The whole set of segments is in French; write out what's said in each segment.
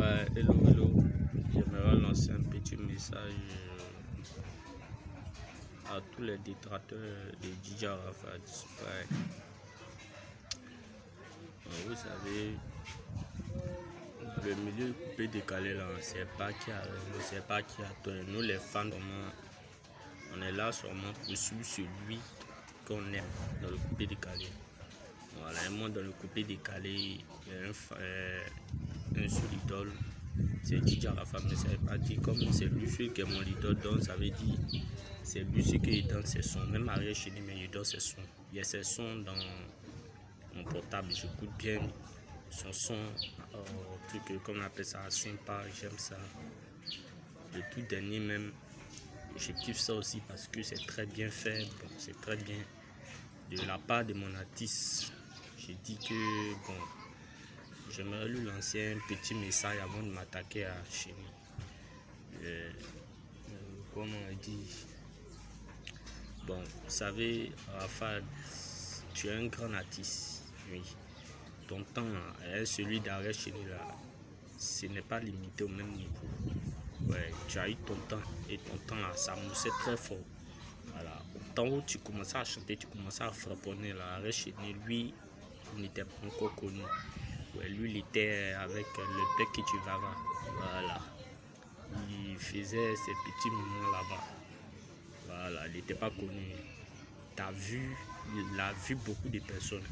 Ouais, hello. J'aimerais lancer un petit message à tous les détracteurs de DJ Arafat. Ouais. Vous savez, le milieu coupé décalé là, c'est pas qui a raison, c'est pas qui a tort. Nous les fans, on est là seulement pour suivre celui qu'on aime dans le coupé décalé. Voilà, et moi dans le coupé décalé, il y a un seul idole, c'est DJ Arafat, mais ça veut pas dire comme c'est lui celui qui est mon idole, donc ça veut dire c'est lui celui qui donne ses sons. Même arrière chez lui, mais il donne ses sons. Il y a ses sons dans mon portable, j'écoute bien son son, truc comme on appelle ça, sympa, j'aime ça. Le tout dernier même, je kiffe ça aussi parce que c'est très bien fait, bon, c'est très bien. De la part de mon artiste, j'ai dit que bon, j'aimerais lui lancer un petit message avant de m'attaquer à chez lui. Comment on dit? Bon, vous savez, Arafat, tu es un grand artiste, oui. Ton temps, celui d'arrêt chez lui, là, ce n'est pas limité au même niveau. Ouais, tu as eu ton temps et ton temps là, ça moussait très fort. Voilà, au temps où tu commençais à chanter, tu commençais à frapponner là, arrêt chez lui, il n'était pas encore connu. Ouais, lui, il était avec le bec que tu vas voir. Voilà, il faisait ses petits moments là-bas. Voilà, il n'était pas connu. T'as vu, il a vu beaucoup de personnes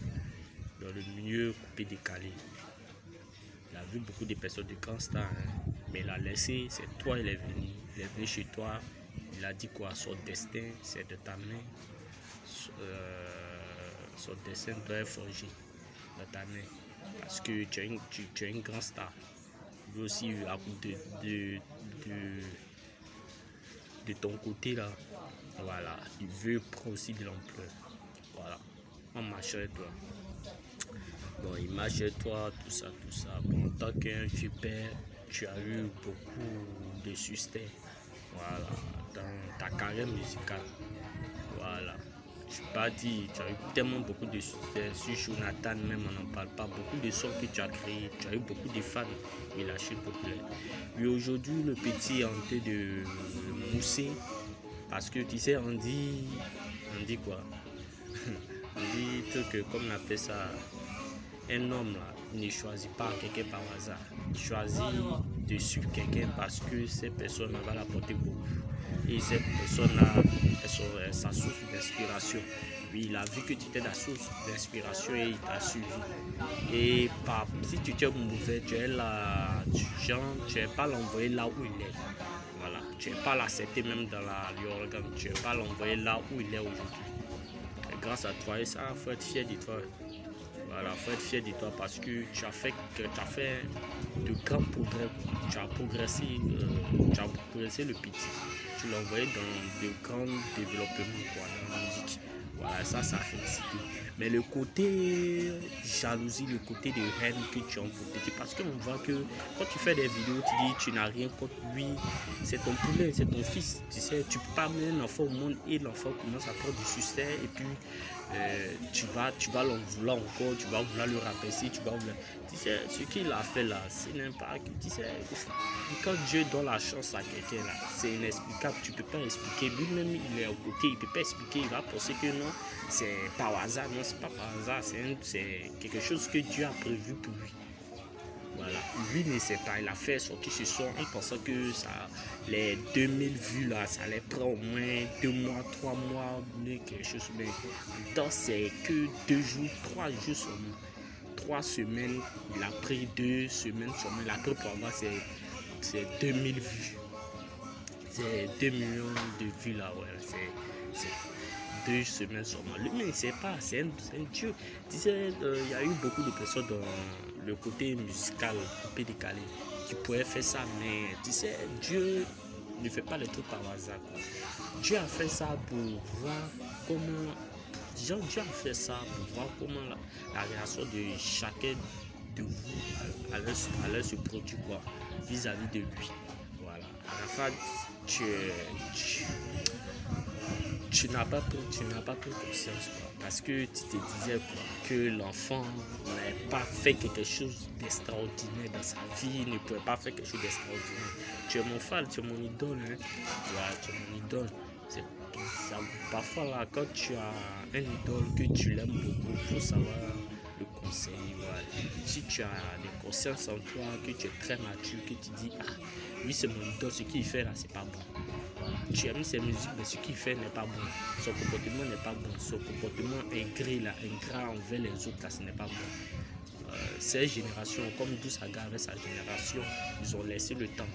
dans le milieu coupé décalé. Il a vu beaucoup de personnes de grands stars, hein. Mais il a laissé, c'est toi, il est venu chez toi. Il a dit quoi? Son destin, c'est de ta main. Son destin doit être forgé dans ta main. Parce que tu es une grande star. Lui aussi, à cause de ton côté là, voilà, il veut prendre aussi de l'ampleur. Voilà, on marche avec toi. Bon, il marche avec toi, tout ça. Bon, en tant qu'un vieux père, tu as eu beaucoup de succès. Voilà, dans ta carrière musicale. Voilà. Je peux pas dire, tu as eu tellement beaucoup de succès. Sur Jonathan même, on n'en parle pas. Beaucoup de sons que tu as créés, tu as eu beaucoup de fans. Il a lâché populaire. Et aujourd'hui, le petit est en train de mousser. Parce que tu sais, on dit quoi? On dit que, comme on appelle ça, un homme là, il ne choisit pas quelqu'un par hasard. Il choisit de suivre quelqu'un parce que ces personnes va l'apporter beaucoup. Et cette personne-là, est sa source d'inspiration. Oui, il a vu que tu étais la source d'inspiration et il t'a suivi. Et si tu es mauvais, tu es là, tu n'es pas l'envoyer là où il est. Voilà, tu n'es pas l'accepter même dans l'organe, tu n'es pas l'envoyer là où il est aujourd'hui. Grâce à toi, et ça, il faut être fier de toi. Voilà, il faut être fier de toi parce que tu as fait de grands progrès. Tu as progressé le petit. Tu l'as envoyé dans de grands développements dans la musique. Voilà, ça a félicité. Mais le côté jalousie, le côté de haine que tu as pour petit, parce qu'on voit que quand tu fais des vidéos, tu dis tu n'as rien contre lui, c'est ton poulet, c'est ton fils. Tu sais, tu peux pas mettre un enfant au monde et l'enfant commence à prendre du succès et puis tu vas l'en vouloir encore, tu vas vouloir le rabaisser, tu sais, ce qu'il a fait là, c'est n'importe quoi. Tu sais, quand Dieu donne la chance à quelqu'un là, c'est inexplicable, tu peux pas expliquer. Lui-même, il est au côté, il peut pas expliquer, il va penser que non, c'est par hasard. Non, c'est pas par hasard, c'est quelque chose que Dieu a prévu pour lui. Voilà, lui ne sait pas, il a fait sortir ce son en pensant que ça, les 2000 vues là, ça allait prendre au moins 2 mois, 3 mois, quelque chose. Mais donc c'est que 2 jours, 3 jours seulement. 3 semaines, il a pris 2 semaines seulement. La pour avoir c'est 2000 vues. C'est 2 millions de vues là, ouais. C'est 2 semaines seulement. Lui, mais il ne sait pas, c'est un dieu. Tu sais, il y a eu beaucoup de personnes dans le côté musical, coupé décalé, qui pourraient faire ça, mais tu sais, Dieu ne fait pas les trucs par hasard. Dieu a fait ça pour voir comment. Dieu a fait ça pour voir comment la réaction de chacun de vous allait se produire vis-à-vis de lui. Voilà. Arafat, tu n'as pas pris conscience. parce que tu te disais quoi, que l'enfant n'avait pas fait quelque chose d'extraordinaire dans sa vie, ne pouvait pas faire quelque chose d'extraordinaire. Tu es mon fan, tu es mon idole, hein. Ouais, tu es mon idole. Parfois là, quand tu as un idole que tu l'aimes beaucoup, il faut savoir le conseiller. Ouais. Si tu as des consciences en toi, que tu es très mature, que tu dis, ah, lui c'est mon idole, ce qu'il fait là, c'est pas bon. Voilà. Tu aimes ses musiques, mais ce qu'il fait n'est pas bon. Son comportement n'est pas bon. Son comportement aigri là, ingrat envers les autres là, ce n'est pas bon. Ces générations, comme Dousaga avec sa génération, ils ont laissé le temps.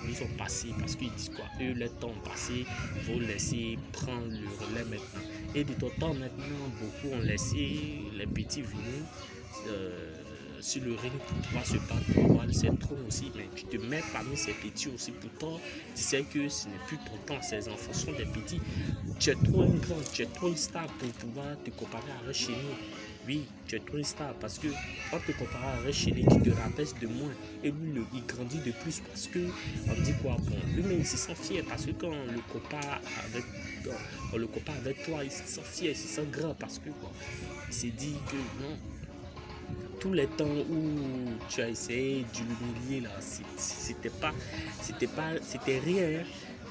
Ils ont passé parce qu'ils disent quoi, eux, le temps passé, il faut laisser prendre le relais maintenant. Et de ton temps maintenant, beaucoup ont laissé les petits venir sur le ring pour pouvoir se battre pour avoir le trône aussi, mais tu te mets parmi ces petits aussi. Pourtant, tu sais que ce n'est plus ton temps, ces enfants sont des petits. Tu es trop un grand, tu es trop une star pour pouvoir te comparer à Rechini. Oui, tu es trop une star parce que quand tu te compares à Rechini, tu te rabaisse de moins et lui, il grandit de plus parce que on dit quoi, bon, lui-même il se sent fier parce que quand on le compare avec toi, il se sent fier, il se sent grand parce que quoi, il s'est dit que non. Tous les temps où tu as essayé de l'humilier là, c'était rien. Hein.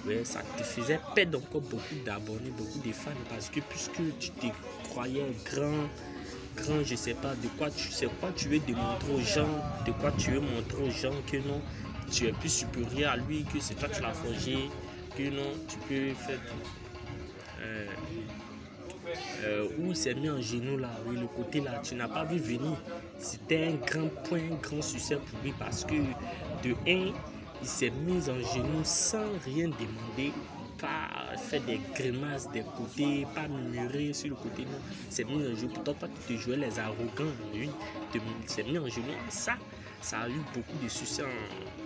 Ouais, ça te faisait perdre encore beaucoup d'abonnés, beaucoup de fans parce que puisque tu te croyais grand, je sais pas de quoi tu veux démontrer aux gens, de quoi tu veux montrer aux gens que non, tu es plus supérieur à lui, que c'est toi qui l'as forgé, que non, tu peux faire tout. Où il s'est mis en genoux là, oui, le côté là, tu n'as pas vu venir. C'était un grand point, un grand succès pour lui parce que de un, il s'est mis en genoux sans rien demander, pas faire des grimaces des côtés, pas murmurer sur le côté, non. Il s'est mis en genoux, pourtant toi tu te jouais les arrogants, lui, il s'est mis en genoux. Ça a eu beaucoup de succès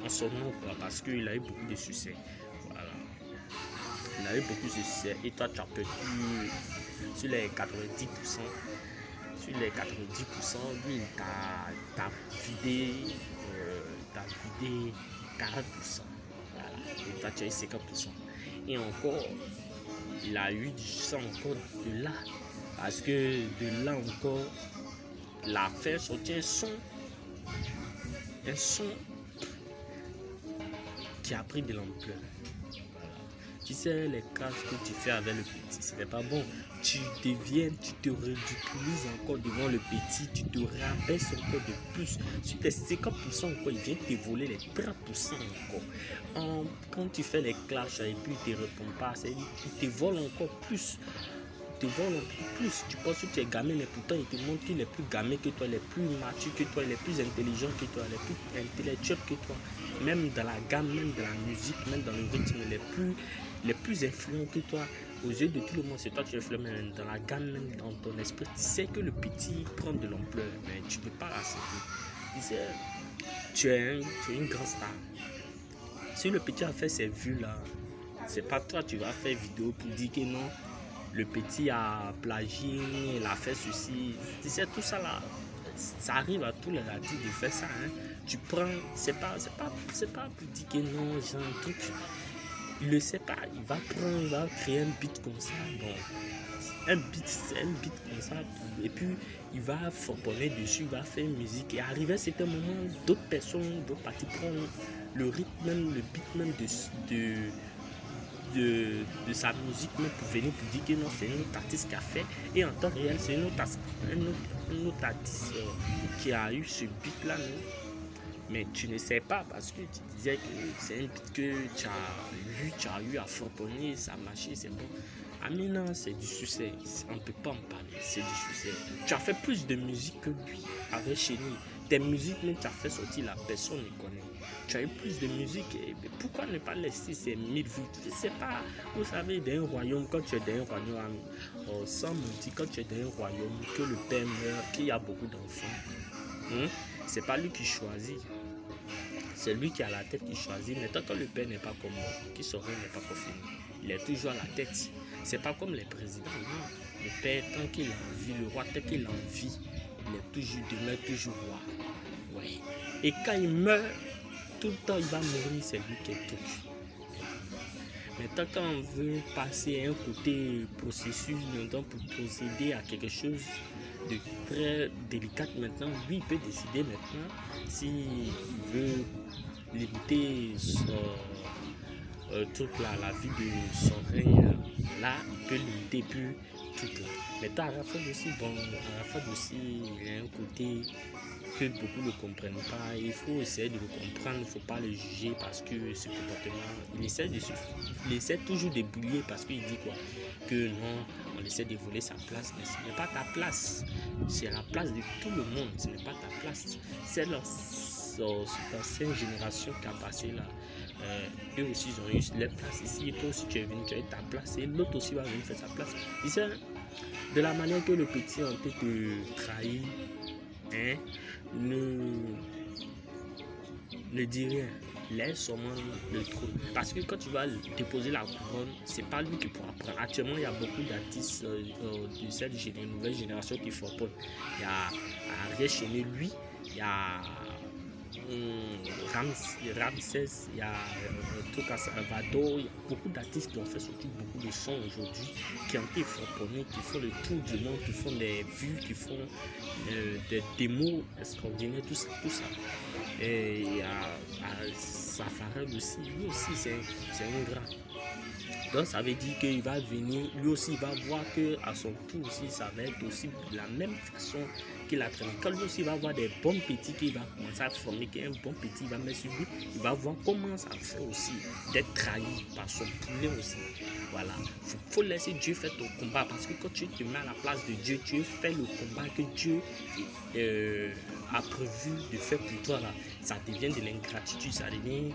en son nom, quoi, parce qu'il a eu beaucoup de succès. Voilà. Il a eu beaucoup de succès et toi tu as perdu sur les 90%. Sur les 90%, lui, t'as vidé 40%. Voilà. Et toi, tu as eu 50%. Et encore, il a eu du sang encore de là. Parce que de là encore, il a fait sortir un son qui a pris de l'ampleur. Tu sais, les cases que tu fais avec le petit, ce n'est pas bon. Tu te ridiculises encore devant le petit, tu te rabaisses encore de plus. Sur tes 50% encore, il vient te voler les 30% encore. Quand tu fais les clashs et puis il ne te répond pas, il te vole encore plus. Tu penses que tu es gamin, mais pourtant il te montre qu'il est plus gamin que toi, il est plus mature que toi, il est plus intelligent que toi, il est plus intellectuel que toi. Même dans la gamme, même dans la musique, même dans le rythme, il est plus influent que toi. Aux yeux de tout le monde, c'est toi qui es influent, mais dans la gamme, même dans ton esprit, tu sais que le petit prend de l'ampleur, mais tu ne peux pas l'accepter. Tu sais, tu es une grande star. Si le petit a fait ses vues là, c'est pas toi, tu vas faire vidéo pour dire que non. Le petit a plagié, il a fait ceci. Tu sais, tout ça là, ça arrive à tous les artistes de faire ça. Hein. Tu prends, c'est pas pour dire que non, j'ai un truc. Il ne sait pas, il va créer un beat comme ça. Bon, un beat comme ça. Et puis, il va forponner dessus, il va faire une musique. Et arrivé à certain moment, d'autres personnes, d'autres parties prennent le rythme, même le beat même de sa musique même pour venir pour dire que non, c'est un autre artiste qui a fait, et en temps réel c'est un autre artiste qui a eu ce beat là, non? Mais tu ne sais pas parce que tu disais que c'est un beat que tu as eu à forponner, ça a marché, c'est bon. Ah mais non, c'est du succès, on ne peut pas en parler, c'est du succès. Tu as fait plus de musique que lui avec Chéni. Tes musiques même tu as fait sortir, la personne ne connaît. Tu as eu plus de musique, et pourquoi ne pas laisser ces 1000 vues? Je ne sais pas, vous savez, dans un royaume, quand tu es dans un royaume, sans mentir, quand tu es dans un royaume, que le père meurt, qu'il y a beaucoup d'enfants, c'est pas lui qui choisit. C'est lui qui a la tête qui choisit, mais tant que le père n'est pas comme moi, qui saurait n'est pas pour finir. Il est toujours à la tête. C'est pas comme les présidents, non. Le père, tant qu'il a envie, le roi, tant qu'il a envie, il demeure toujours roi. Oui. Et quand il meurt, tout le temps il va mourir, c'est lui qui est tout. Maintenant, quand on veut passer à un côté processus, maintenant pour procéder à quelque chose de très délicat maintenant, lui il peut décider maintenant s'il veut limiter toute la vie de son règne. Là, il peut limiter plus tout là. Maintenant, Arafat aussi, bon, Arafat aussi, il y a un côté que beaucoup ne comprennent pas. Il faut essayer de le comprendre, il ne faut pas le juger parce que ce comportement, il essaie toujours de bouiller parce qu'il dit quoi? Que non, on essaie de voler sa place, mais ce n'est pas ta place. C'est la place de tout le monde, ce n'est pas ta place. C'est l'ancienne génération qui a passé là. Eux aussi ils ont eu leur place ici et toi aussi tu es venu, tu as eu ta place et l'autre aussi va venir faire sa place. C'est de la manière que le petit en peut te trahir, hein, ne dis rien, laisse seulement le trône. Parce que quand tu vas déposer la couronne, c'est pas lui qui pourra prendre. Actuellement, il y a beaucoup d'artistes de cette nouvelle génération qui font peur. Il y a Ariel Chéné, lui, il y a Ramsès, il y a Toka Salvador, il y a beaucoup d'artistes qui ont fait sortir beaucoup de sons aujourd'hui, qui ont été frapponnés, qui font le tour du monde, qui font des vues, qui font des démos extraordinaires, tout ça. Et il y a Safarel aussi, lui aussi c'est un grand. Donc ça veut dire qu'il va venir, lui aussi il va voir qu'à son tour aussi, ça va être aussi de la même façon qu'il a traîné. Quand lui aussi va voir des bons petits qu'il va commencer à former, qu'il y a un bon petit, il va mettre sur lui, il va voir comment ça fait aussi d'être trahi par son poulet aussi. Voilà, il faut laisser Dieu faire ton combat parce que quand tu te mets à la place de Dieu, tu fais le combat que Dieu a prévu de faire pour toi là. Ça devient de l'ingratitude, ça devient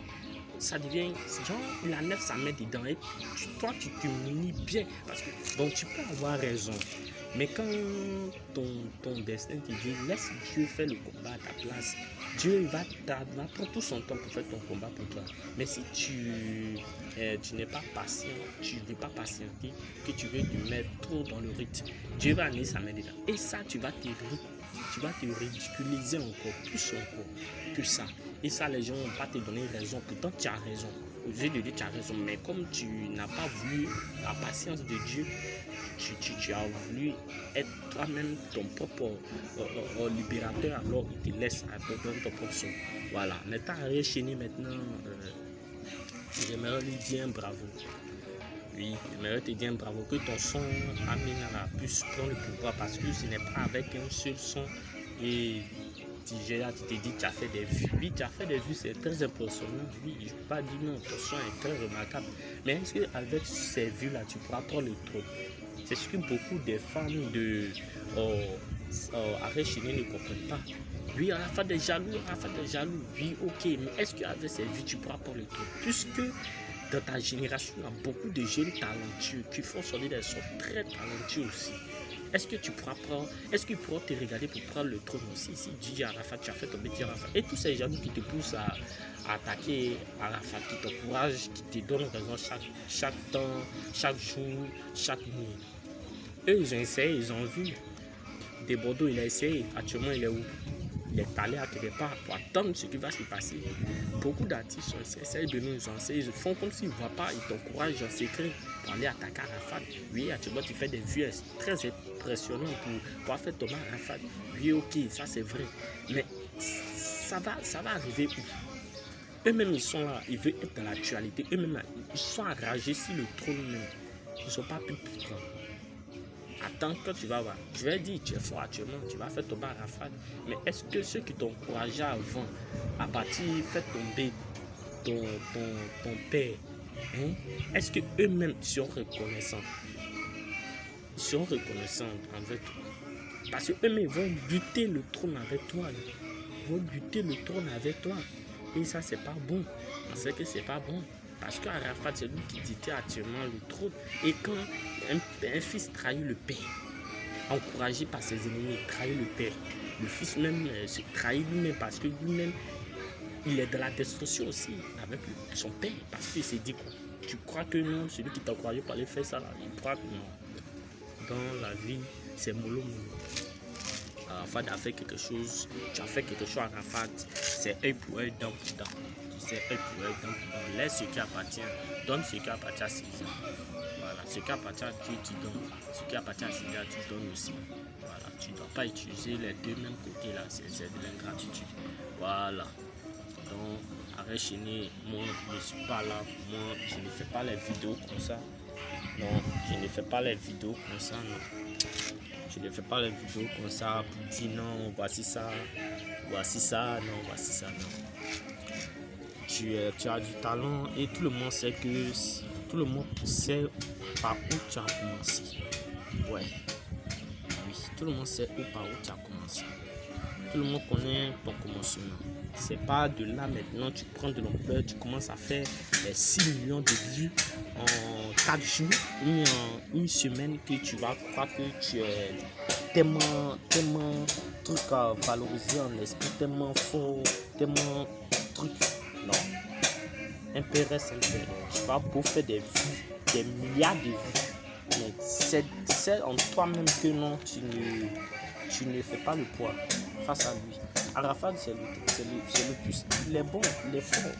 genre la nef ça met dedans et toi tu t'humilies bien parce que donc tu peux avoir raison mais quand ton destin te dit laisse Dieu faire le combat à ta place, Dieu va prendre tout son temps pour faire ton combat pour toi. Mais si tu n'es pas patient, tu ne veux pas patienter, que tu veux te mettre trop dans le rythme, Dieu va amener sa main dedans et ça tu vas te ridiculiser encore plus que ça. Et ça, les gens ne vont pas te donner raison. Pourtant, tu as raison. Au lieu de dire tu as raison. Mais comme tu n'as pas voulu la patience de Dieu, tu as voulu être toi-même ton propre libérateur, alors il te laisse à ton propre son. Voilà. Maintenant, Ariel Chéné, maintenant, j'aimerais lui dire bravo. Oui, j'aimerais te dire bravo que ton son Aminara puisse prendre le pouvoir parce que ce n'est pas avec un seul son et tu te dis tu as fait des vues. Oui, tu as fait des vues, c'est très impressionnant. Oui, je ne peux pas dire non, ton son est très remarquable. Mais est-ce qu'avec ces vues-là, tu pourras prendre le trône? C'est ce que beaucoup des femmes de Ariel Chéné ne comprennent pas. Oui, Arafat des jaloux, oui, ok, mais est-ce qu'avec ces vues, tu pourras prendre le trône? Puisque dans ta génération, il y a beaucoup de jeunes talentueux qui font sortir des sons très talentueux aussi. Est-ce que tu pourras prendre, est-ce qu'ils pourront te regarder pour prendre le trône aussi? Si DJ Arafat, tu as fait tomber DJ Arafat. Et tous ces gens qui te poussent à attaquer Arafat, qui t'encouragent, qui te donnent raison chaque temps, chaque jour, chaque nuit. Eux, ils ont essayé, ils ont vu. Des Bordeaux, il a essayé. Actuellement, il est où? Il est allé à quelque part pour attendre ce qui va se passer. Beaucoup d'artistes essayent de nous enseigner. Ils font comme s'ils ne voient pas, ils t'encouragent en secret pour aller attaquer Arafat. Oui, actuellement, tu fais des vues très impressionnantes pour faire tomber Arafat. Oui, ok, ça c'est vrai. Mais ça va arriver où? Eux-mêmes, ils sont là, ils veulent être dans l'actualité. Eux-mêmes, ils sont enragés sur le trône même. Ils ne sont pas plus prendre. Attends, quand tu vas voir, je vais dire, tu es fort actuellement, tu vas faire tomber Arafat. Mais est-ce que ceux qui t'encourageaient avant à partir faire tomber ton père, hein, est-ce qu'eux-mêmes seront reconnaissants? Ils seront reconnaissants envers toi. Parce qu'eux-mêmes ils vont buter le trône avec toi. Ils vont buter le trône avec toi. Et ça, c'est pas bon. On sait que c'est pas bon. Parce qu'Arafat, c'est lui qui dictait actuellement le trône. Et quand un fils trahit le père, encouragé par ses ennemis, trahit le père, le fils même se trahit lui-même parce que lui-même, il est dans la destruction aussi avec son père. Parce qu'il s'est dit quoi? Tu crois que non, celui qui t'a encouragé pour aller faire ça, là, il croit que non. Dans la vie, c'est mollo. Arafat a fait quelque chose, tu as fait quelque chose à Arafat, c'est œil pour œil, dent pour dent. c'est eux qui veulent. Donc, on laisse ce qui appartient, donne ce qui appartient à César. Voilà, ce qui appartient à Dieu, tu donnes. Ce qui appartient à César, tu donnes aussi. Voilà, tu ne dois pas utiliser les deux mêmes côtés là, c'est de l'ingratitude. Voilà. Donc, arrête chéné, moi je ne suis pas là, moi je ne fais pas les vidéos comme ça. Non, je ne fais pas les vidéos comme ça, non. Je ne fais pas les vidéos comme ça pour dire non, voici ça, non, voici ça, non. Tu as du talent et tout le monde sait par où tu as commencé. Ouais, oui, tout le monde sait par où tu as commencé. Tout le monde connaît ton commencement. C'est pas de là maintenant, tu prends de l'ampleur, tu commences à faire 6 millions de vues en 4 jours ou en une semaine que tu vas croire que tu es tellement truc à valoriser en esprit, tellement fort, tellement truc. Non. Impérès. Tu vas beau faire des vues, des milliards de vues. Mais c'est en toi-même que non, tu ne fais pas le poids face à lui. Arafat, c'est le plus. Il est bon, il est fort.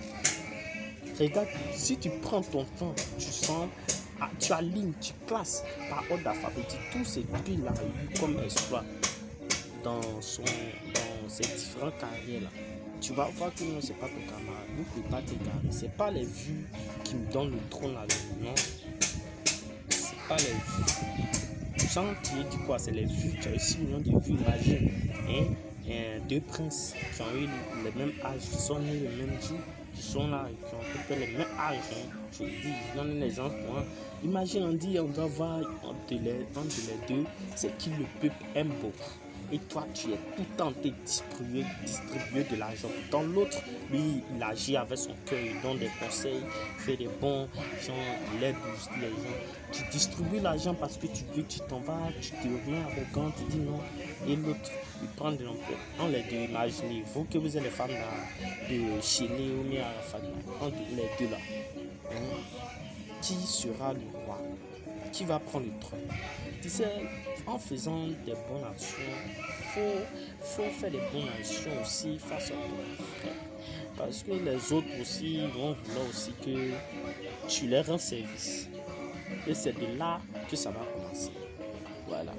Regarde, si tu prends ton temps, tu sens, tu alignes, tu classes par ordre d'alphabétique tout ce qu'il a eu comme exploit dans ses différentes carrières-là. Tu vas voir que non, c'est pas ton camarade. Ne peux pas t'égarer. C'est pas les vues qui me donnent le trône avec lui. Non, c'est pas les vues. Jean, tu dis quoi? C'est les vues. Tu as eu 6 millions de vues, imagine. Hein? Deux princes qui ont eu le même âge, qui sont nés le même jour, qui sont là, qui ont à peu près le même âge. Hein? Je dis, je donne les enfants. Imagine, on dit, on doit voir entre les deux, c'est qui le peuple aime beaucoup. Et toi, tu es tout tenté de distribuer de l'argent. Dans l'autre, lui, il agit avec son cœur, il donne des conseils, il fait des bons gens, il aide les gens. Tu distribues l'argent parce que tu veux, tu t'en vas, tu te remets arrogant, tu dis non. Et l'autre, il prend de l'ampleur. On les deux, imaginez, vous que vous êtes les femmes de Chéné ou bien entre les deux là. Qui sera le roi? Qui va prendre le trône? Tu sais, en faisant des bonnes actions, faut faire des bonnes actions aussi face à ton frère. Parce que les autres aussi vont vouloir aussi que tu leur rends service. Et c'est de là que ça va commencer. Voilà.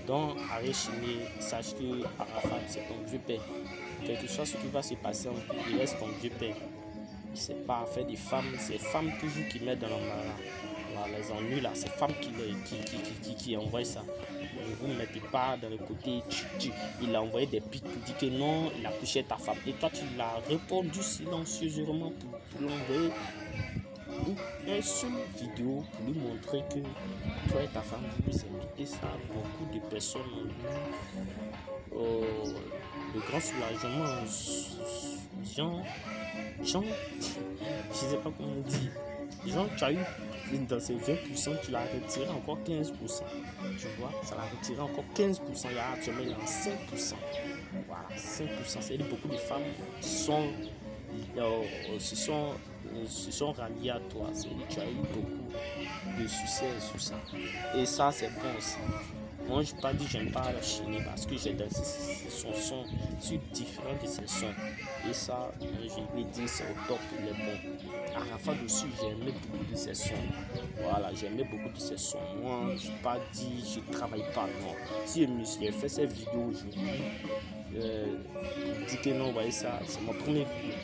Donc, arrête Chéné, sache que Arafat, c'est ton vieux père. Quel que soit ce qui va se passer en vie, il reste ton vieux père. C'est pas affaire des femmes, c'est femmes toujours qui mettent dans l'embarras. Les ennuis là, c'est femmes qui envoient ça. Vous ne mettez pas dans le côté, il a envoyé des pics pour dire que non, il a couché ta femme. Et toi, tu l'as répondu silencieusement pour l'envoyer une seule vidéo pour lui montrer que toi et ta femme, vous vous aimez. Et ça, beaucoup de personnes ont eu le grand soulagement. Jean, je ne sais pas comment on dit. Genre, tu as eu dans ces 20%, tu l'as retiré encore 15%. Tu vois, ça l'a retiré encore 15%. Il y a actuellement 5%. Voilà, 5%. C'est beaucoup de femmes qui se sont ralliées à toi. Tu as eu beaucoup de succès sur ça. Et ça, c'est bon aussi. Moi, je n'ai pas dit que j'aime pas la Chéné parce que j'ai dansé son son sur différents de ses sons. Et ça, je l'ai dit, c'est au top, il est bon. Arafat aussi, j'aimais beaucoup de ses sons. Voilà, j'aimais beaucoup de ses sons. Moi, je n'ai pas dit je ne travaille pas, non. Si j'ai fait cette vidéo aujourd'hui, je dis que non, vous voyez ça, c'est ma première vidéo.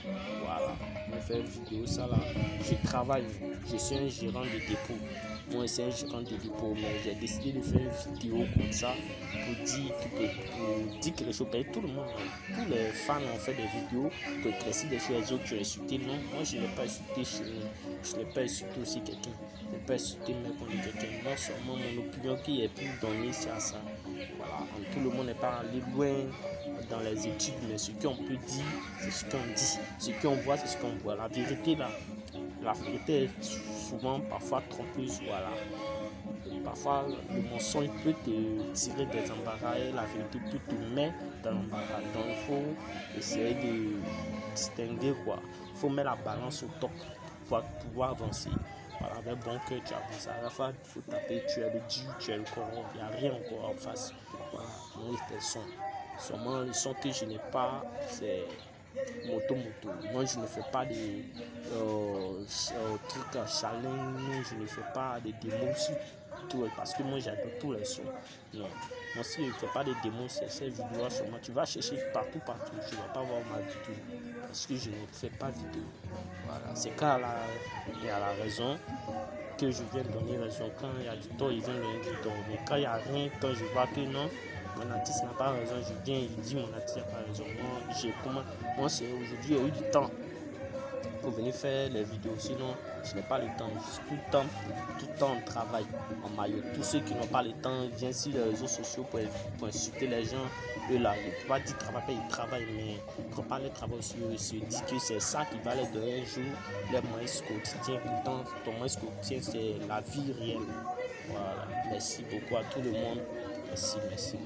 Voilà, je fais une vidéo, ça là, je travaille, je suis un gérant de dépôt. Moi, c'est un gérant de dépôt, mais j'ai décidé de faire une vidéo comme ça pour dire quelque chose. Tout le monde, tous les fans ont fait des vidéos pour éclaircir des choses. Les autres, tu as insulté. Non, moi, je n'ai pas insulté je n'ai pas insulté aussi quelqu'un. Je n'ai pas insulté même contre quelqu'un. Moi, seulement mon opinion qui est plus donnée, c'est à ça. Voilà, tout le monde n'est pas allé loin dans les études, mais ce qu'on peut dire, c'est ce qu'on dit. Ce qu'on voit, c'est ce qu'on voit. La vérité, là, la vérité est souvent, parfois trompeuse, voilà. Parfois, le mensonge peut te tirer des embarras et la vérité peut te mettre dans l'embarras. Donc, il faut essayer de distinguer, quoi. Il faut mettre la balance au top pour pouvoir avancer. Voilà, avec bon cœur, tu avances. À la fin, il faut taper, tu es le Dieu, tu es le Coran, il n'y a rien encore en face. Voilà, on est des sons. Seulement, le son que je n'ai pas, c'est moto. Moi, je ne fais pas des trucs challenge, je ne fais pas des démos sur tout, parce que moi, j'adore tous les sons. Non, moi, si je ne fais pas des démos, c'est ces vidéos seulement. Tu vas chercher partout, tu ne vas pas voir ma vidéo, parce que je ne fais pas vidéo. Voilà, c'est quand il y a la raison que je viens donner raison. Quand il y a du tort, il vient donner du tort. Mais quand il n'y a rien, quand je vois que non, mon artiste n'a pas raison, je viens et je dis mon artiste n'a pas raison. Moi c'est aujourd'hui, il y a eu du temps pour venir faire les vidéos. Sinon, je n'ai pas le temps. Tout le temps, on travaille en maillot. Tous ceux qui n'ont pas le temps viennent sur les réseaux sociaux pour insulter les gens. Eux là, ils ne peuvent pas dire travailler, ils travaillent, mais ils ne peuvent pas les travailler sur eux. Ils se disent que c'est ça qui va les donner un jour les moyens quotidiens. Pourtant, ton moyen quotidien, c'est la vie réelle. Voilà. Merci beaucoup à tout le monde. Merci.